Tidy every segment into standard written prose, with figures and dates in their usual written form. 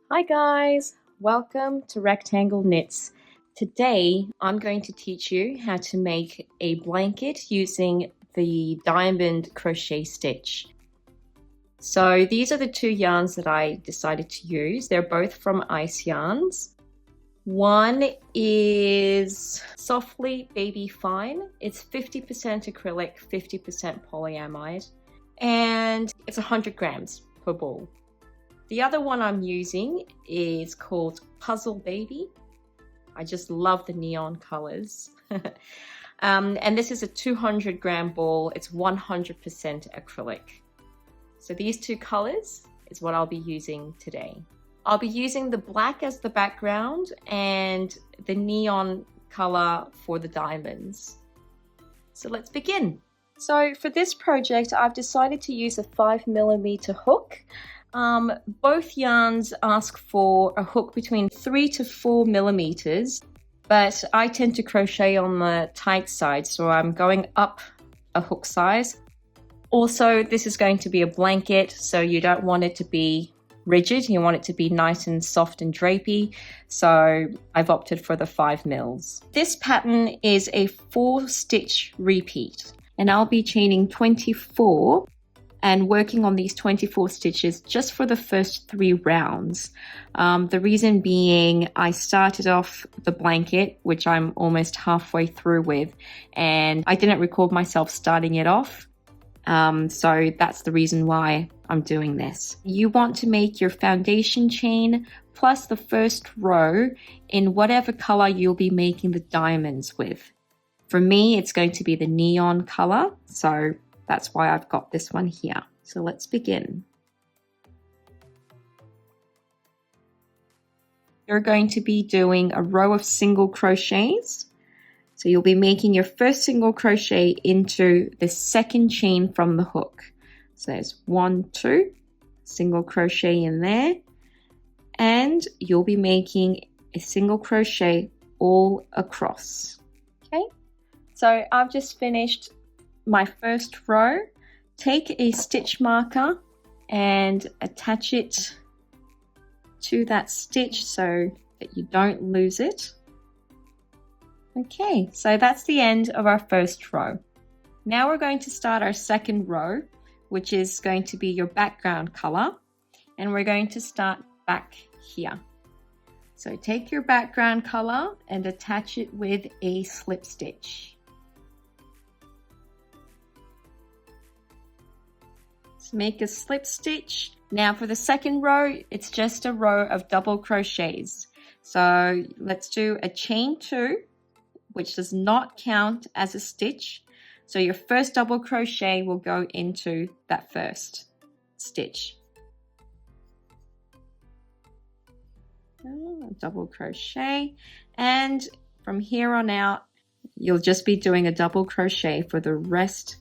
Hi guys, welcome to Rectangle Knits. Today I'm going to teach you how to make a blanket using the diamond crochet stitch. So these are the two yarns that I decided to use. They're both from Ice Yarns. One is Softly Baby Fine. It's 50% acrylic, 50% polyamide, and it's 100 grams per ball. The other one I'm using is called Puzzle Baby. I just love the neon colors. And this is a 200 gram ball. It's 100% acrylic. So these two colors is what I'll be using today. I'll be using the black as the background and the neon color for the diamonds. So let's begin. So for this project, I've decided to use a 5mm hook. Both yarns ask for a hook between 3 to 4 millimeters, but I tend to crochet on the tight side, so I'm going up a hook size. Also, this is going to be a blanket, so you don't want it to be rigid. You want it to be nice and soft and drapey, so I've opted for the 5 mils. This pattern is a 4-stitch repeat, and I'll be chaining 24 and working on these 24 stitches just for the first 3 rounds. The reason being, I started off the blanket, which I'm almost halfway through with, and I didn't record myself starting it off. So that's the reason why I'm doing this. You want to make your foundation chain plus the first row in whatever color you'll be making the diamonds with. For me, it's going to be the neon color, so that's why I've got this one here. So let's begin. You're going to be doing a row of single crochets. So you'll be making your first single crochet into the second chain from the hook. So there's 1, 2, single crochet in there, and you'll be making a single crochet all across. Okay, so I've just finished my first row. Take a stitch marker and attach it to that stitch so that you don't lose it. Okay, so that's the end of our first row. Now we're going to start our second row, which is going to be your background color, and we're going to start back here. So take your background color and attach it with a slip stitch. Make a slip stitch. Now for the second row, it's just a row of double crochets. So let's do a chain 2, which does not count as a stitch. So your first double crochet will go into that first stitch. Double crochet, and from here on out, you'll just be doing a double crochet for the rest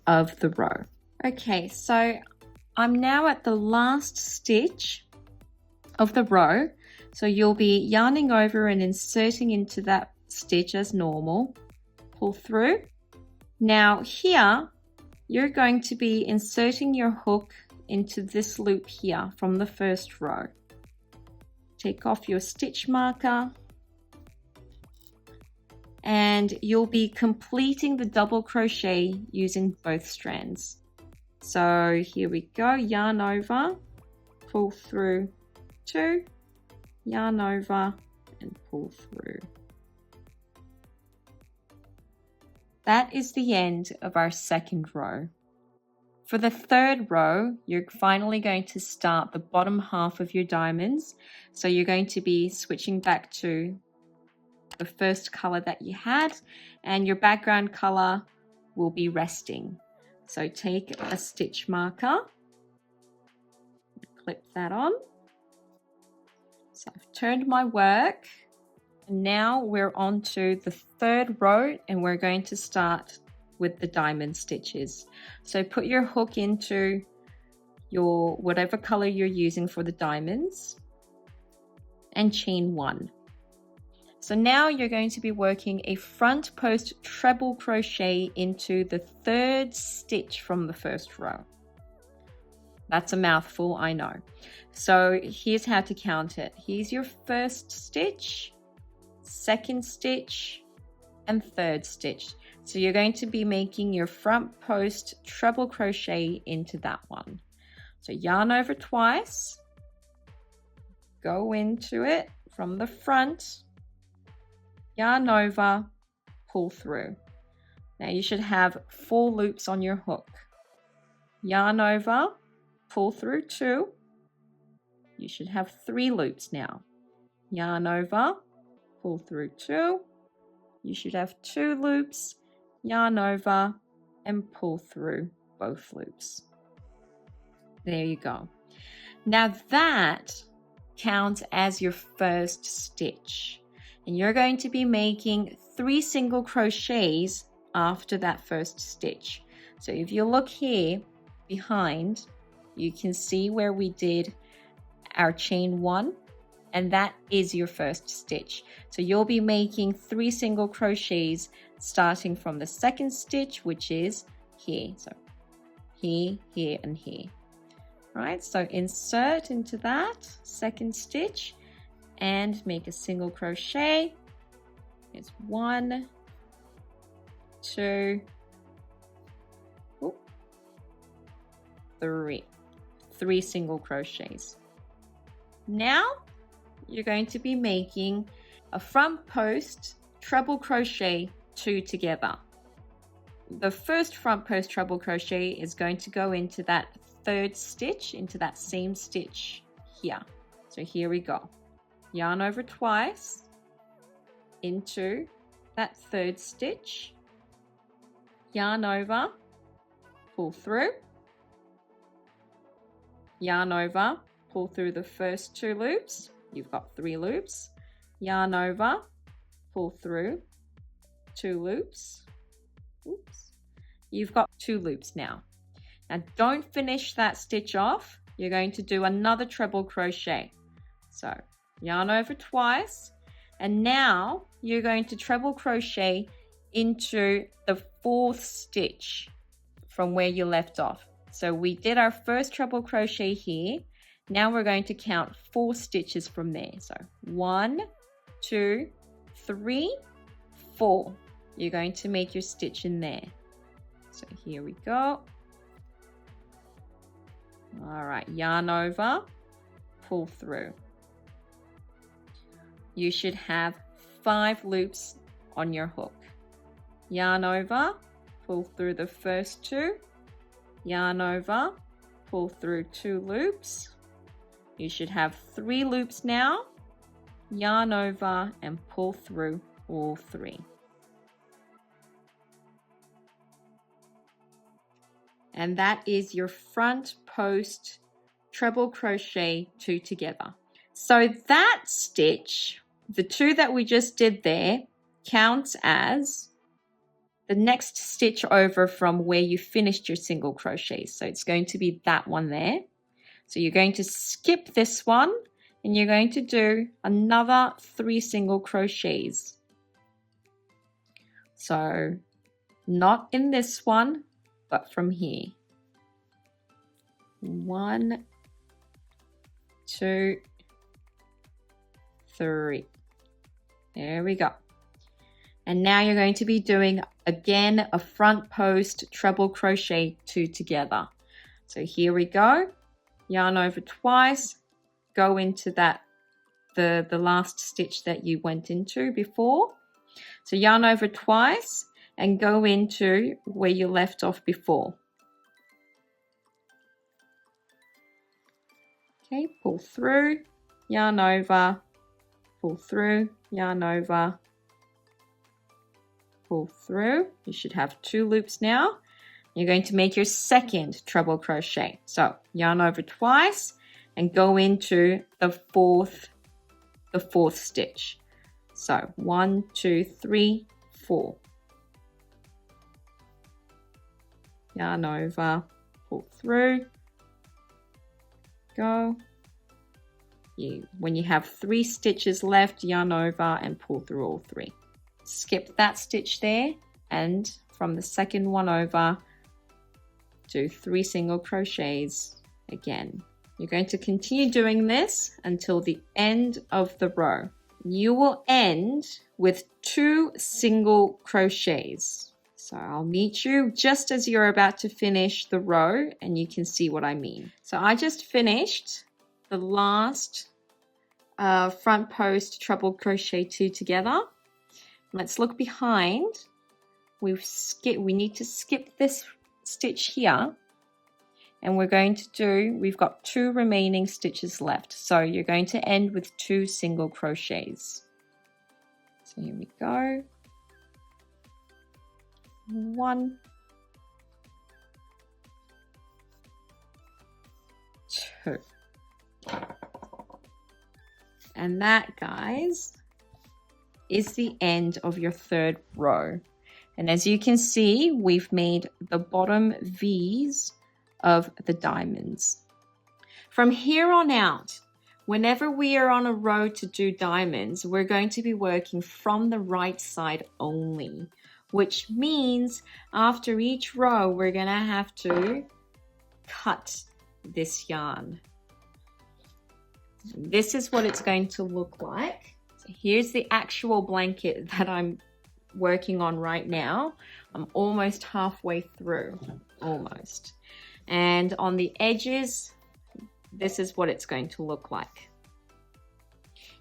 of the row. Okay, so I'm now at the last stitch of the row. So you'll be yarning over and inserting into that stitch as normal. Pull through. Now here, you're going to be inserting your hook into this loop here from the first row. Take off your stitch marker, and you'll be completing the double crochet using both strands. So here we go, yarn over, pull through 2, yarn over and pull through. That is the end of our second row. For the third row, you're finally going to start the bottom half of your diamonds. So you're going to be switching back to the first color that you had, and your background color will be resting. So take a stitch marker, clip that on. So I've turned my work, and now we're on to the third row, and we're going to start with the diamond stitches. So put your hook into your whatever color you're using for the diamonds and chain 1. So now you're going to be working a front post treble crochet into the third stitch from the first row. That's a mouthful, I know. So here's how to count it. Here's your first stitch, second stitch, and third stitch. So you're going to be making your front post treble crochet into that one. So yarn over twice, go into it from the front, yarn over, pull through. Now you should have 4 loops on your hook. Yarn over, pull through 2. You should have 3 loops now. Yarn over, pull through 2. You should have 2 loops, yarn over, and pull through both loops. There you go. Now that counts as your first stitch. And you're going to be making 3 single crochets after that first stitch. So if you look here behind, you can see where we did our chain 1, and that is your first stitch. So you'll be making 3 single crochets starting from the second stitch, which is here. So here, here, and here. Right, so insert into that second stitch and make a single crochet. It's 1, 2, 3. 3 single crochets. Now you're going to be making a front post treble crochet 2 together. The first front post treble crochet is going to go into that third stitch, into that same stitch here. So here we go. Yarn over twice into that third stitch, yarn over, pull through, yarn over, pull through the first 2 loops. You've got 3 loops. Yarn over, pull through 2 loops. Oops. You've got 2 loops now. Now don't finish that stitch off. You're going to do another treble crochet. So yarn over twice, and now you're going to treble crochet into the 4th stitch from where you left off. So we did our first treble crochet here. Now we're going to count 4 stitches from there. So 1, 2, 3, 4. You're going to make your stitch in there. So here we go. All right, yarn over, pull through. You should have 5 loops on your hook. Yarn over, pull through the first 2, yarn over, pull through 2 loops. You should have 3 loops now. Yarn over and pull through all 3. And that is your front post treble crochet 2 together. So that stitch, the 2 that we just did there, counts as the next stitch over from where you finished your single crochet. So it's going to be that one there. So you're going to skip this one and you're going to do another 3 single crochets. So not in this one, but from here. 1, 2, 3. There we go. And now you're going to be doing again a front post treble crochet 2 together. So here we go. Yarn over twice, go into that the last stitch that you went into before. So yarn over twice and go into where you left off before. Okay, pull through, yarn over, pull through, yarn over, pull through. You should have 2 loops now. You're going to make your second treble crochet. So yarn over twice and go into the fourth stitch. So 1, 2, 3, 4. Yarn over, pull through, go. When you have 3 stitches left, yarn over and pull through all 3. Skip that stitch there, and from the second one over, do 3 single crochets again. You're going to continue doing this until the end of the row. You will end with 2 single crochets. So I'll meet you just as you're about to finish the row and you can see what I mean. So I just finished the last front post treble crochet 2 together. Let's look behind. We need to skip this stitch here. And we're going to do, we've got 2 remaining stitches left. So you're going to end with 2 single crochets. So here we go. 1, 2. And that, guys, is the end of your 3rd row. And as you can see, we've made the bottom V's of the diamonds. From here on out, whenever we are on a row to do diamonds, we're going to be working from the right side only, which means after each row, we're going to have to cut this yarn. This is what it's going to look like. So here's the actual blanket that I'm working on right now. I'm almost halfway through, almost. And on the edges, this is what it's going to look like.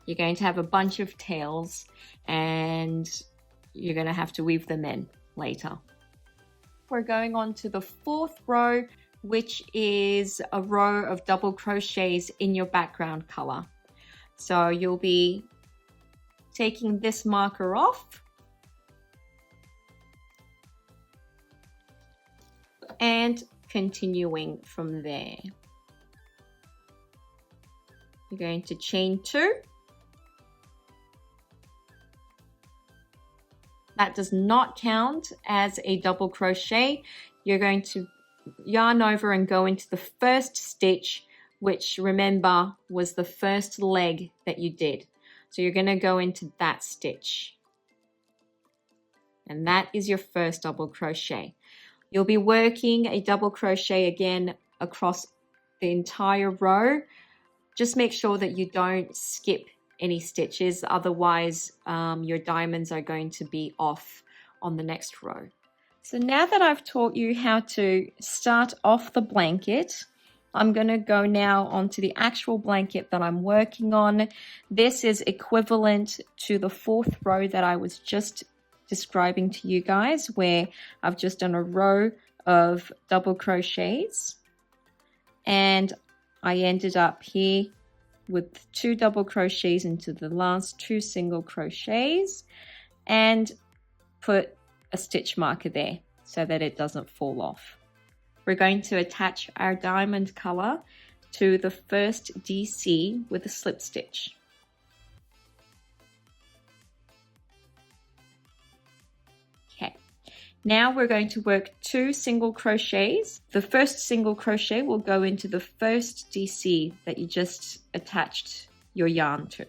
You're going to have a bunch of tails and you're going to have to weave them in later. We're going on to the 4th row, which is a row of double crochets in your background color. So you'll be taking this marker off and continuing from there. You're going to chain 2. That does not count as a double crochet. You're going to yarn over and go into the first stitch, which, remember, was the first leg that you did. So you're going to go into that stitch. And that is your first double crochet. You'll be working a double crochet again across the entire row. Just make sure that you don't skip any stitches, otherwise your diamonds are going to be off on the next row. So now that I've taught you how to start off the blanket, I'm going to go now onto the actual blanket that I'm working on. This is equivalent to the 4th row that I was just describing to you guys, where I've just done a row of double crochets and I ended up here with 2 double crochets into the last 2 single crochets and put a stitch marker there so that it doesn't fall off. We're going to attach our diamond color to the first DC with a slip stitch. Okay, now we're going to work 2 single crochets. The first single crochet will go into the first DC that you just attached your yarn to.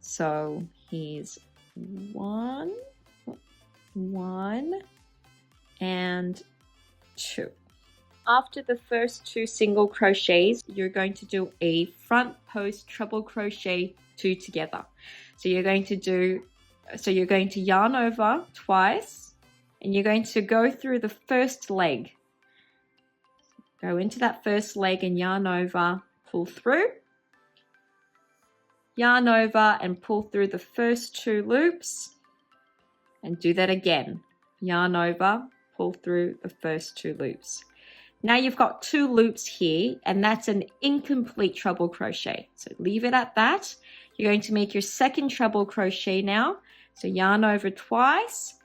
So here's 1, 1, and 2. After the first 2 single crochets, you're going to do a front post treble crochet 2 together. So you're going to yarn over twice and you're going to go through the first leg. Go into that first leg and yarn over, pull through, yarn over and pull through the first 2 loops, and do that again. Yarn over, pull through the first 2 loops. Now you've got 2 loops here, and that's an incomplete treble crochet. So leave it at that. You're going to make your second treble crochet now. So yarn over twice.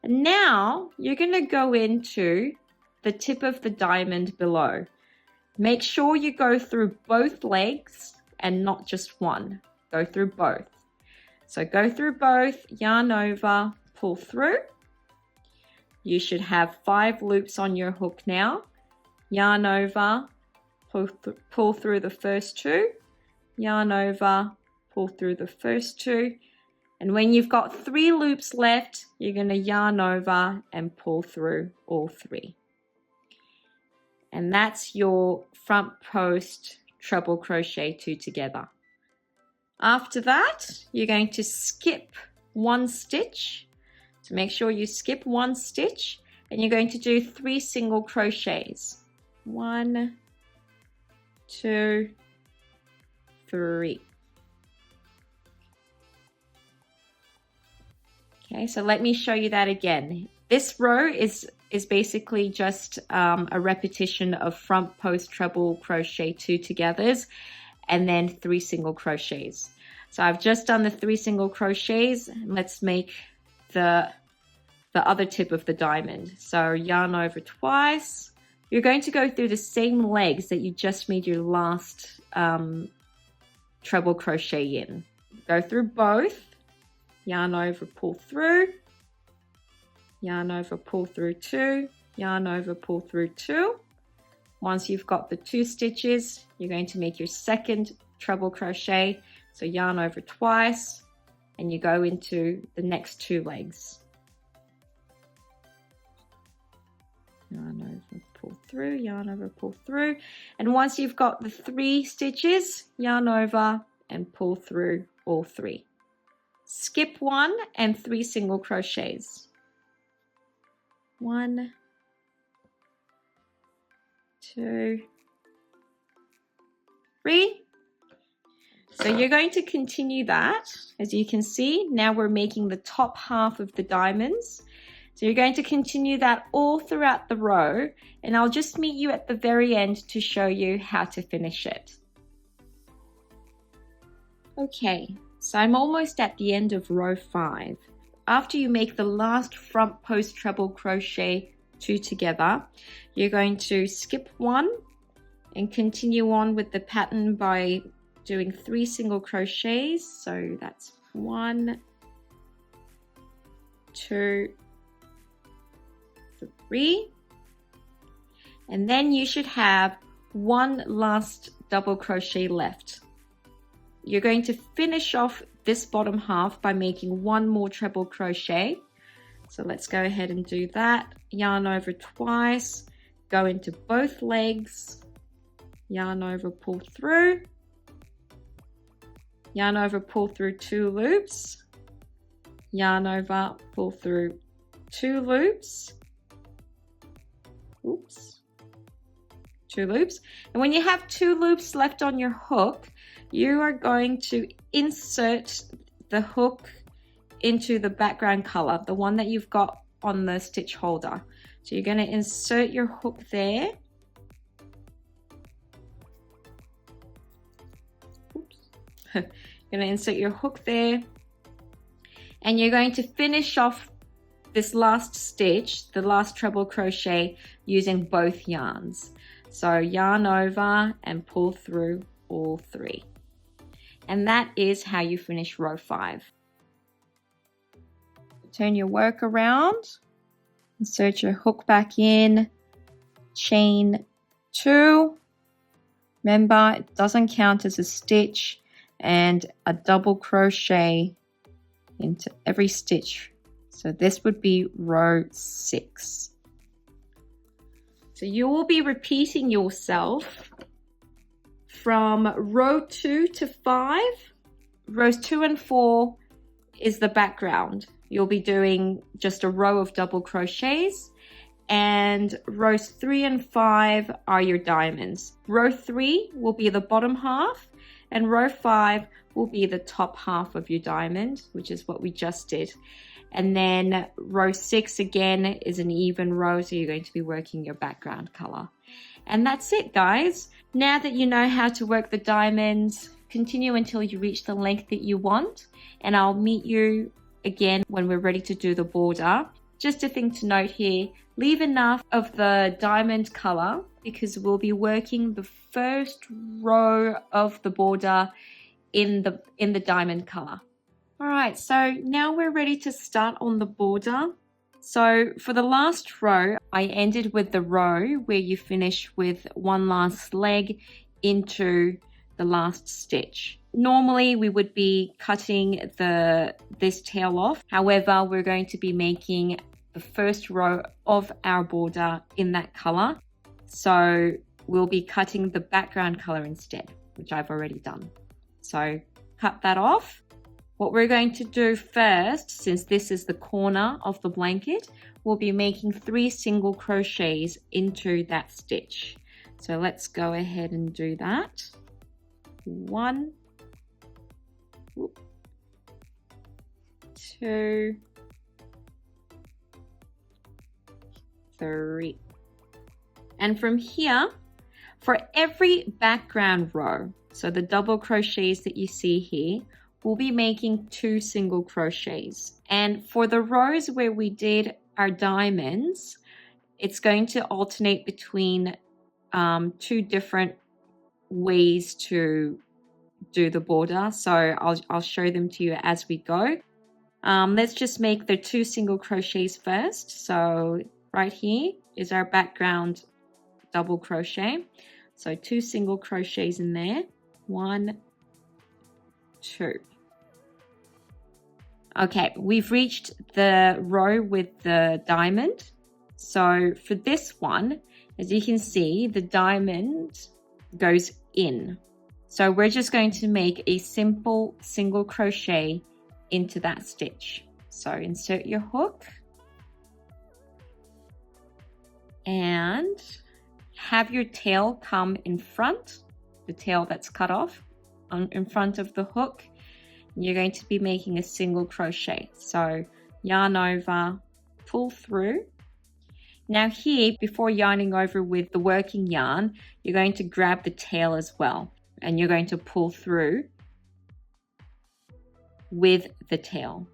And now you're going to go into the tip of the diamond below. Make sure you go through both legs and not just one. Go through both. So go through both, yarn over, pull through. You should have 5 loops on your hook now. Yarn over, pull through the first 2, yarn over, pull through the first 2, and when you've got 3 loops left, you're going to yarn over and pull through all 3. And that's your front post treble crochet 2 together. After that, you're going to skip 1 stitch. So make sure you skip 1 stitch, and you're going to do 3 single crochets. 1, 2, 3. Okay, so let me show you that again. This row is basically just a repetition of front post treble crochet 2 togethers and then 3 single crochets. So I've just done the 3 single crochets. Let's make the other tip of the diamond. So yarn over twice. You're going to go through the same legs that you just made your last treble crochet in. Go through both. Yarn over, pull through. Yarn over, pull through 2. Yarn over, pull through 2. Once you've got the 2 stitches, you're going to make your second treble crochet. So yarn over twice, and you go into the next 2 legs. Yarn over, pull through, yarn over, pull through. And once you've got the 3 stitches, yarn over and pull through all 3. Skip 1 and 3 single crochets. 1, 2, 3. So you're going to continue that. As you can see, now we're making the top half of the diamonds. So you're going to continue that all throughout the row, and I'll just meet you at the very end to show you how to finish it. Okay, so I'm almost at the end of row 5. After you make the last front post treble crochet 2 together, you're going to skip 1 and continue on with the pattern by doing 3 single crochets. So that's 1, 2, 3. And then you should have 1 last double crochet left. You're going to finish off this bottom half by making 1 more treble crochet. So let's go ahead and do that. Yarn over twice, go into both legs, yarn over, pull through, yarn over, pull through 2 loops, yarn over, pull through 2 loops, oops, 2 loops. And when you have 2 loops left on your hook, you are going to insert the hook into the background color, the one that you've got on the stitch holder. So you're going to insert your hook there. Oops. You're going to insert your hook there, and you're going to finish off this last stitch, the last treble crochet, using both yarns. So yarn over and pull through all 3. And that is how you finish row 5. Turn your work around, insert your hook back in, chain 2. Remember, it doesn't count as a stitch, and a double crochet into every stitch. So this would be row 6. So you will be repeating yourself from row 2 to 5. Rows 2 and 4 is the background. You'll be doing just a row of double crochets, and rows 3 and 5 are your diamonds. Row 3 will be the bottom half, and row 5 will be the top half of your diamond, which is what we just did. And then row 6 again is an even row, so you're going to be working your background color. And that's it, guys. Now that you know how to work the diamonds, continue until you reach the length that you want, and I'll meet you again when we're ready to do the border. Just a thing to note here, leave enough of the diamond color because we'll be working the first row of the border in the diamond color. All right, so now we're ready to start on the border. So for the last row, I ended with the row where you finish with 1 last leg into the last stitch. Normally we would be cutting this tail off. However, we're going to be making the first row of our border in that color. So we'll be cutting the background color instead, which I've already done. So cut that off. What we're going to do first, since this is the corner of the blanket, we'll be making 3 single crochets into that stitch. So let's go ahead and do that. 1, 2, 3. And from here, for every background row, so the double crochets that you see here, we'll be making 2 single crochets. And for the rows where we did our diamonds, it's going to alternate between 2 different ways to do the border. So I'll show them to you as we go. Let's just make the 2 single crochets first. So right here is our background double crochet. So 2 single crochets in there. 1, 2. Okay, we've reached the row with the diamond. So for this one, as you can see, the diamond goes in. So we're just going to make a simple single crochet into that stitch. So insert your hook and have your tail come in front, the tail that's cut off in front of the hook. You're going to be making a single crochet. So yarn over, pull through. Now here, before yarning over with the working yarn, you're going to grab the tail as well, and you're going to pull through with the tail.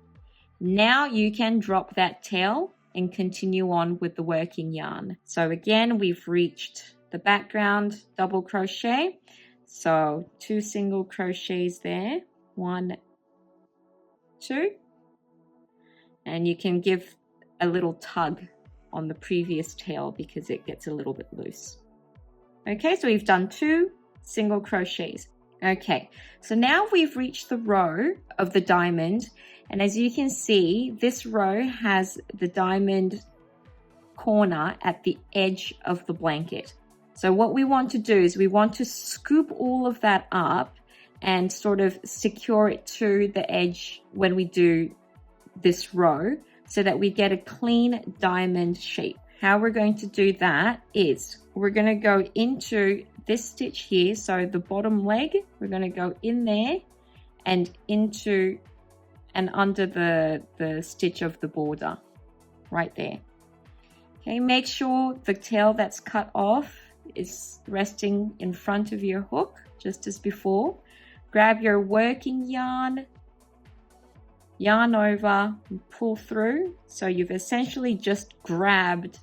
Now you can drop that tail and continue on with the working yarn. So again, we've reached the background double crochet. So 2 single crochets there, 1, 2, and you can give a little tug on the previous tail because it gets a little bit loose. Okay, so we've done 2 single crochets. Okay, so now we've reached the row of the diamond, and as you can see, this row has the diamond corner at the edge of the blanket. So what we want to do is we want to scoop all of that up and sort of secure it to the edge when we do this row so that we get a clean diamond shape. How we're going to do that is we're going to go into this stitch here, so the bottom leg, we're going to go in there and into and under the stitch of the border right there. Okay, make sure the tail that's cut off is resting in front of your hook just as before. Grab your working yarn, yarn over, and pull through. So you've essentially just grabbed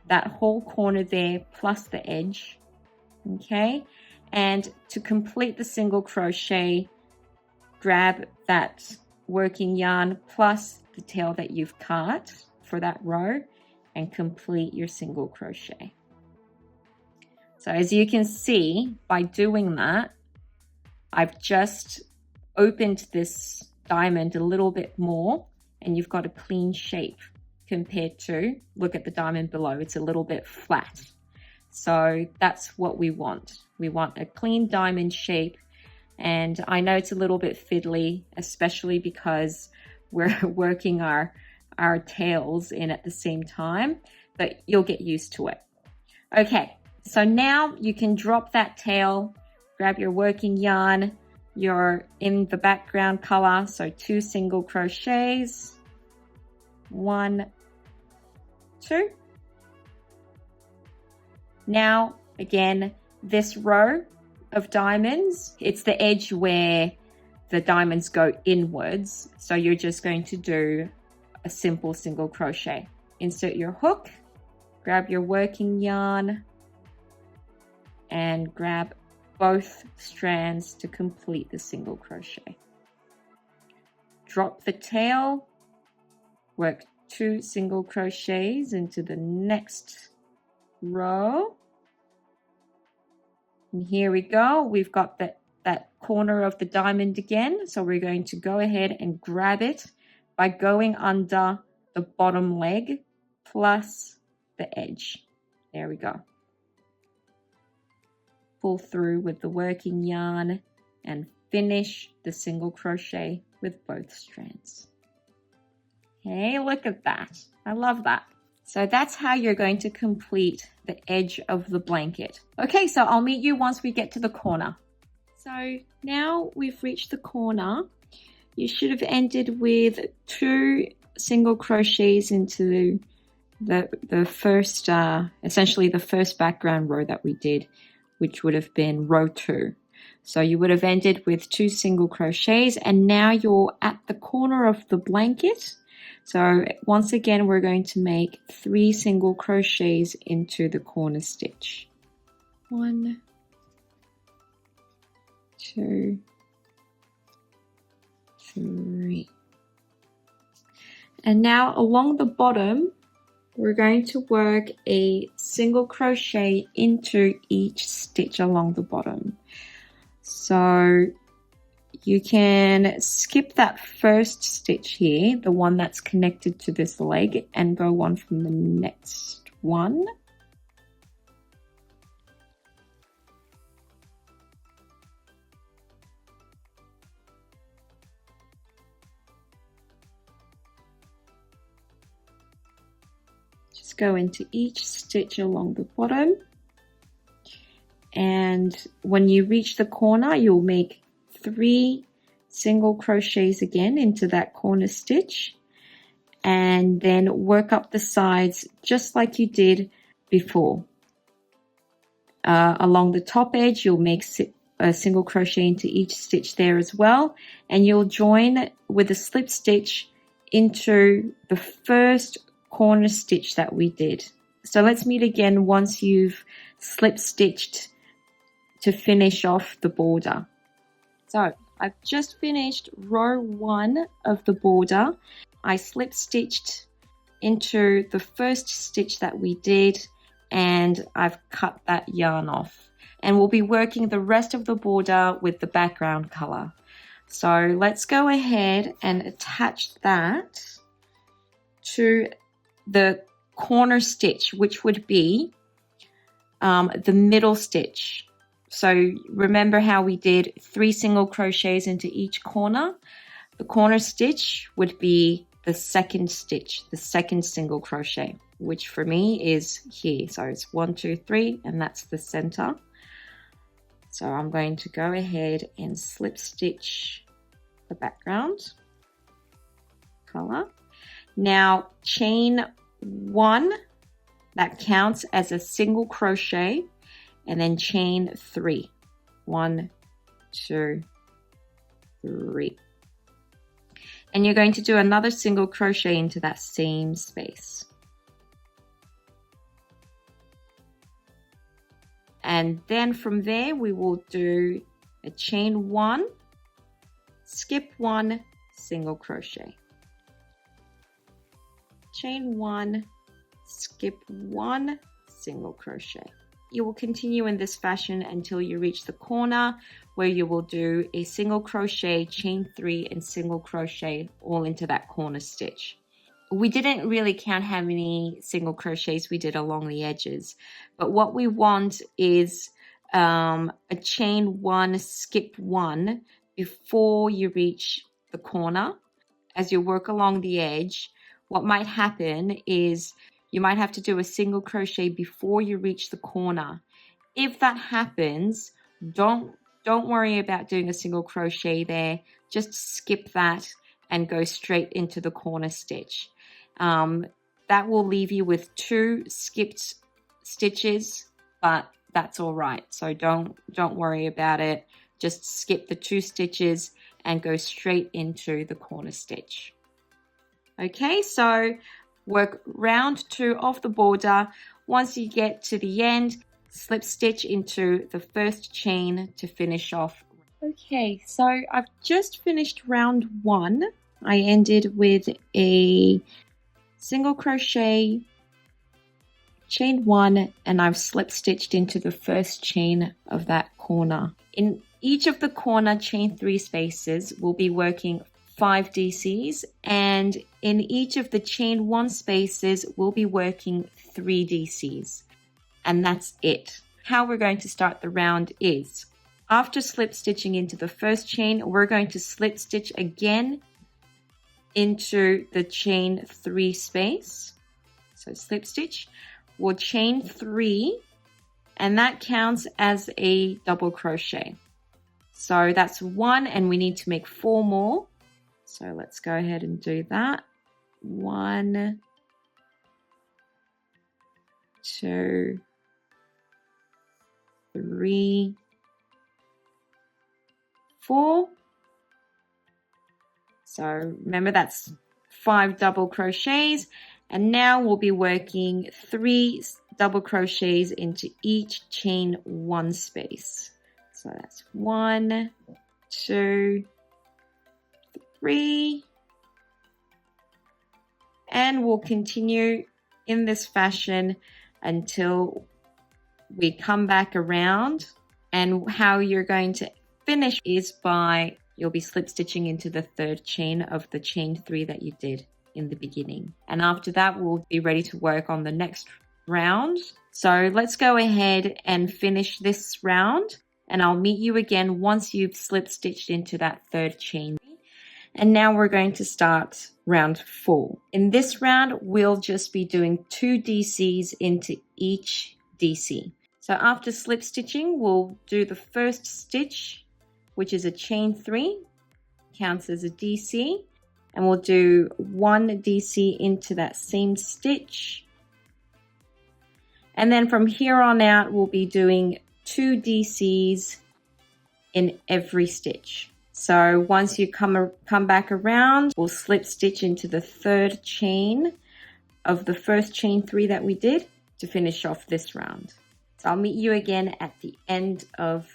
that whole corner there plus the edge. Okay, and to complete the single crochet, grab that working yarn plus the tail that you've cut for that row and complete your single crochet. So as you can see, by doing that, I've just opened this diamond a little bit more and you've got a clean shape compared to, look at the diamond below, it's a little bit flat. So that's what we want. We want a clean diamond shape. And I know it's a little bit fiddly, especially because we're working our tails in at the same time, but you'll get used to it. Okay, so now you can drop that tail, grab your working yarn, you're in the background color, so 2 single crochets, 1, 2. Now, again, this row of diamonds, it's the edge where the diamonds go inwards. So you're just going to do a simple single crochet. Insert your hook, grab your working yarn, and grab both strands to complete the single crochet. Drop the tail, work 2 single crochets into the next row. And here we go. We've got that corner of the diamond again. So we're going to go ahead and grab it by going under the bottom leg plus the edge. There we go. pull through with the working yarn and finish the single crochet with both strands. Hey, look at that. I love that. So that's how you're going to complete the edge of the blanket. Okay, so I'll meet you once we get to the corner. So now we've reached the corner. You should have ended with 2 single crochets into the first, essentially the first background row that we did, which would have been row 2. So you would have ended with 2 single crochets, and now you're at the corner of the blanket. So once again, we're going to make 3 single crochets into the corner stitch. 1, 2, 3. And now along the bottom, we're going to work a single crochet into each stitch along the bottom. So you can skip that first stitch here, the one that's connected to this leg, and go on from the next one. Just go into each stitch along the bottom. And when you reach the corner, you'll make 3 single crochets again into that corner stitch, and then work up the sides just like you did before. Along the top edge, you'll make a single crochet into each stitch there as well, and you'll join with a slip stitch into the first corner stitch that we did. So let's meet again once you've slip stitched to finish off the border. So I've just finished row 1 of the border. I slip stitched into the first stitch that we did, and I've cut that yarn off. And we'll be working the rest of the border with the background color. So let's go ahead and attach that to the corner stitch, which would be the middle stitch. So remember how we did 3 single crochets into each corner? The corner stitch would be the second stitch, the second single crochet, which for me is here. So it's 1, 2, 3, and that's the center. So I'm going to go ahead and slip stitch the background color. Now chain 1, that counts as a single crochet, and then chain 3. 1, 2, 3. And you're going to do another single crochet into that same space. And then from there, we will do a chain 1, skip 1, single crochet. Chain 1, skip 1, single crochet. You will continue in this fashion until you reach the corner, where you will do a single crochet, chain 3, and single crochet all into that corner stitch. We didn't really count how many single crochets we did along the edges, but what we want is a chain 1, skip 1 before you reach the corner. As you work along the edge, what might happen is you might have to do a single crochet before you reach the corner. If that happens, don't worry about doing a single crochet there. Just skip that and go straight into the corner stitch. That will leave you with 2 skipped stitches, but that's all right. So don't worry about it. Just skip the 2 stitches and go straight into the corner stitch. Okay, so work round 2 of the border. Once you get to the end, slip stitch into the first chain to finish off. Okay, so I've just finished round 1. I ended with a single crochet, chain 1, and I've slip stitched into the first chain of that corner. In each of the corner chain 3 spaces, we'll be working 5 DCs, and in each of the chain 1 spaces, we'll be working 3 DCs, and that's it. how we're going to start the round is, after slip stitching into the first chain, we're going to slip stitch again into the chain 3 space. So slip stitch, we'll chain 3, and that counts as a double crochet. So that's 1, and we need to make 4 more. So let's go ahead and do that. 1, 2, 3, 4. So remember, that's 5 double crochets, and now we'll be working 3 double crochets into each chain 1 space. So that's 1, 2, 3, and we'll continue in this fashion until we come back around. And how you're going to finish is by, you'll be slip stitching into the 3rd chain of the chain 3 that you did in the beginning. And after that, we'll be ready to work on the next round. So let's go ahead and finish this round, and I'll meet you again once you've slip stitched into that 3rd chain. And now we're going to start round 4. In this round, we'll just be doing 2 DCs into each DC. So after slip stitching, we'll do the first stitch, which is a chain 3, counts as a DC, and we'll do 1 DC into that same stitch. And then from here on out, we'll be doing 2 DCs in every stitch. So once you come back around, we'll slip stitch into the 3rd chain of the first chain 3 that we did to finish off this round. So I'll meet you again at the end of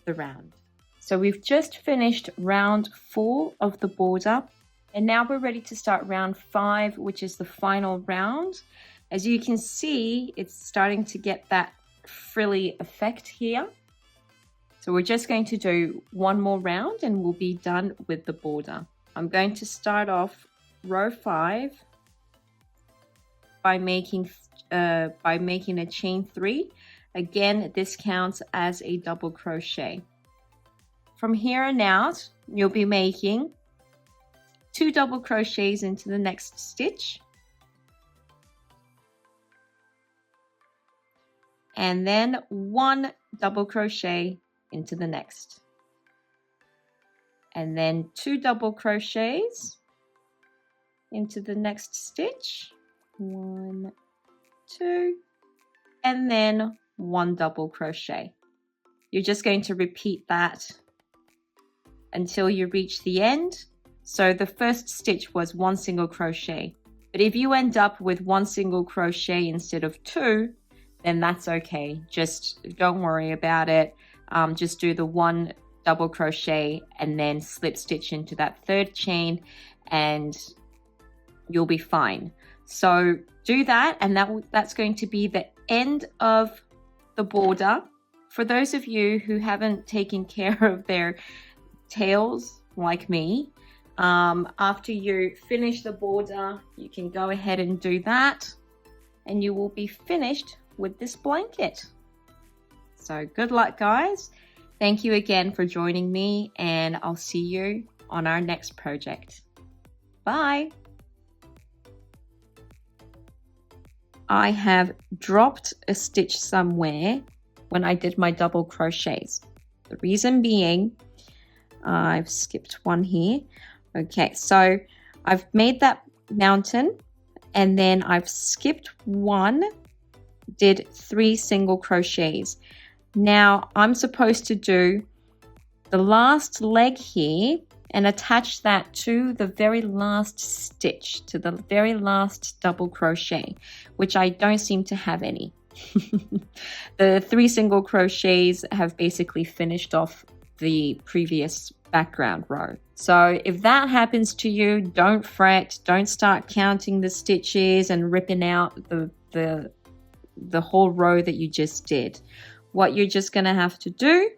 the round. So we've just finished round 4 of the border, and now we're ready to start round 5, which is the final round. As you can see, it's starting to get that frilly effect here. So we're just going to do 1 more round and we'll be done with the border. I'm going to start off row 5 by making a chain 3. Again, this counts as a double crochet. From here on out, you'll be making 2 double crochets into the next stitch, and then 1 double crochet into the next, and then 2 double crochets into the next stitch, 1, 2, and then 1 double crochet. You're just going to repeat that until you reach the end. So the first stitch was 1 single crochet, but if you end up with 1 single crochet instead of 2, then that's okay. Just don't worry about it. Just do the 1 double crochet and then slip stitch into that 3rd chain and you'll be fine. So do that, and that's going to be the end of the border. For those of you who haven't taken care of their tails like me, after you finish the border, you can go ahead and do that, and you will be finished with this blanket. So good luck, guys. Thank you again for joining me, and I'll see you on our next project. Bye. I have dropped a stitch somewhere when I did my double crochets. The reason being, I've skipped one here. Okay, so I've made that mountain and then I've skipped 1, did 3 single crochets. Now I'm supposed to do the last leg here and attach that to the very last stitch, to the very last double crochet, which I don't seem to have any. The 3 single crochets have basically finished off the previous background row. So if that happens to you, don't fret, don't start counting the stitches and ripping out the whole row that you just did. What you're just going to have to do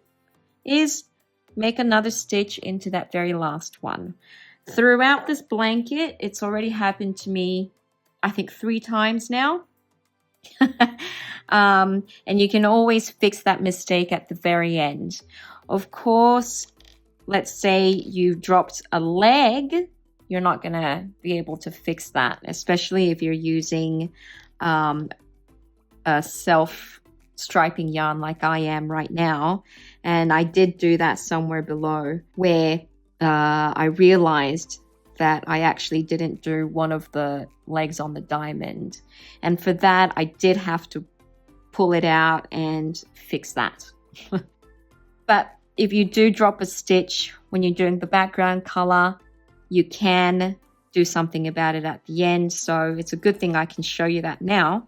is make another stitch into that very last one. Throughout this blanket, it's already happened to me, I think 3 times now. And you can always fix that mistake at the very end. Of course, let's say you've dropped a leg, you're not going to be able to fix that, especially if you're using a self-striping yarn like I am right now. And I did do that somewhere below where I realized that I actually didn't do one of the legs on the diamond. And for that, I did have to pull it out and fix that. But if you do drop a stitch when you're doing the background color, you can do something about it at the end. So it's a good thing I can show you that now.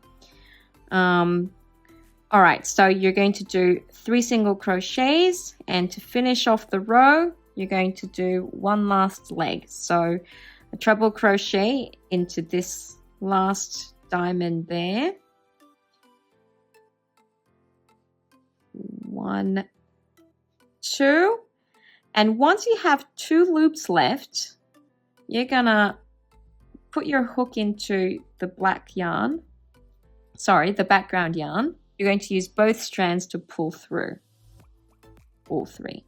All right, so you're going to do 3 single crochets, and to finish off the row, you're going to do one last leg. So a treble crochet into this last diamond there. 1, 2, and once you have 2 loops left, you're gonna put your hook into the black yarn, the background yarn. You're going to use both strands to pull through all 3.